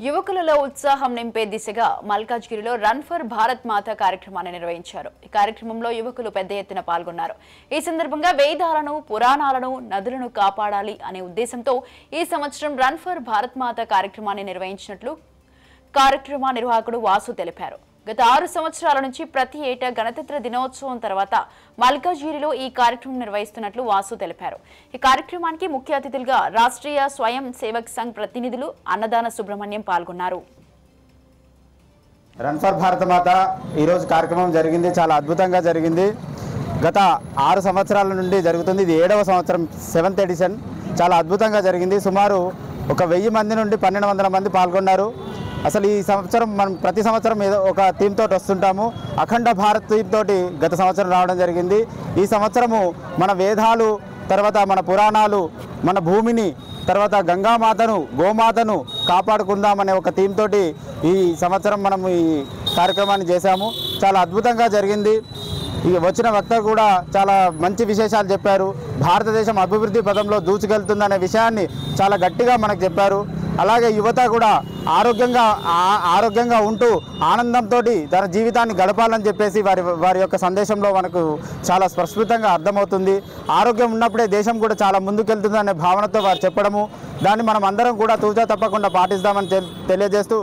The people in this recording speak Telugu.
యువకులలో ఉత్సాహం నింపే దిశగా మల్కాజ్గిరిలో రన్ ఫర్ భారత్ మాత కార్యక్రమాన్ని నిర్వహించారు. ఈ కార్యక్రమంలో యువకులు పెద్ద ఎత్తున పాల్గొన్నారు. ఈ సందర్భంగా వేదాలను, పురాణాలను, నదులను కాపాడాలి అనే ఉద్దేశంతో ఈ సంవత్సరం రన్ ఫర్ భారత్ మాత కార్యక్రమాన్ని నిర్వహించినట్లు కార్యక్రమ నిర్వాహకుడు వాసు తెలిపారు. గత 6 సంవత్సరాల నుంచి ప్రతి ఏటా గణతంత్ర దినోత్సవం తర్వాత మల్కాజ్గిరిలో ఈ కార్యక్రమం నిర్వహిస్తున్నట్లు వాసు తెలిపారు. ఈ కార్యక్రమానికి ముఖ్య అతిథులుగా రాష్ట్రీయ స్వయం సేవక్ సంఘ్ ప్రతినిధులు అన్నదాన సుబ్రహ్మణ్యం పాల్గొన్నారు. రన్ ఫర్ భారత మాత ఈరోజు కార్యక్రమం జరిగింది. చాలా అద్భుతంగా జరిగింది. గత 6 సంవత్సరాల నుండి జరుగుతుంది. ఇది 7వ సంవత్సరం, 7th ఎడిషన్. చాలా అద్భుతంగా జరిగింది. సుమారు 1000 మంది నుండి 1200 మంది పాల్గొన్నారు. అసలు ఈ సంవత్సరం మనం ప్రతి సంవత్సరం ఏదో ఒక థీమ్ తోటి వస్తుంటాము. అఖండ భారత్ థీమ్ తోటి గత సంవత్సరం రావడం జరిగింది. ఈ సంవత్సరము మన వేదాలు, తర్వాత మన పురాణాలు, మన భూమిని, తర్వాత గంగామాతను, గోమాతను కాపాడుకుందామనే ఒక థీమ్ తోటి ఈ సంవత్సరం మనం ఈ కార్యక్రమాన్ని చేశాము. చాలా అద్భుతంగా జరిగింది. ఈ వచ్చిన వక్త కూడా చాలా మంచి విశేషాలు చెప్పారు. భారతదేశం అభివృద్ధి పదంలో దూసుకెళ్తుందనే విషయాన్ని చాలా గట్టిగా మనకు చెప్పారు. అలాగే యువత కూడా ఆరోగ్యంగా ఉంటూ ఆనందంతో తన జీవితాన్ని గడపాలని చెప్పేసి వారి యొక్క సందేశంలో మనకు చాలా స్పష్టంగా అర్థమవుతుంది. ఆరోగ్యం ఉన్నప్పుడే దేశం కూడా చాలా ముందుకెళ్తుంది అనే భావనతో వారు చెప్పడము, దాన్ని మనం అందరం కూడా తూచా తప్పకుండా పాటిస్తామని తెలియజేస్తూ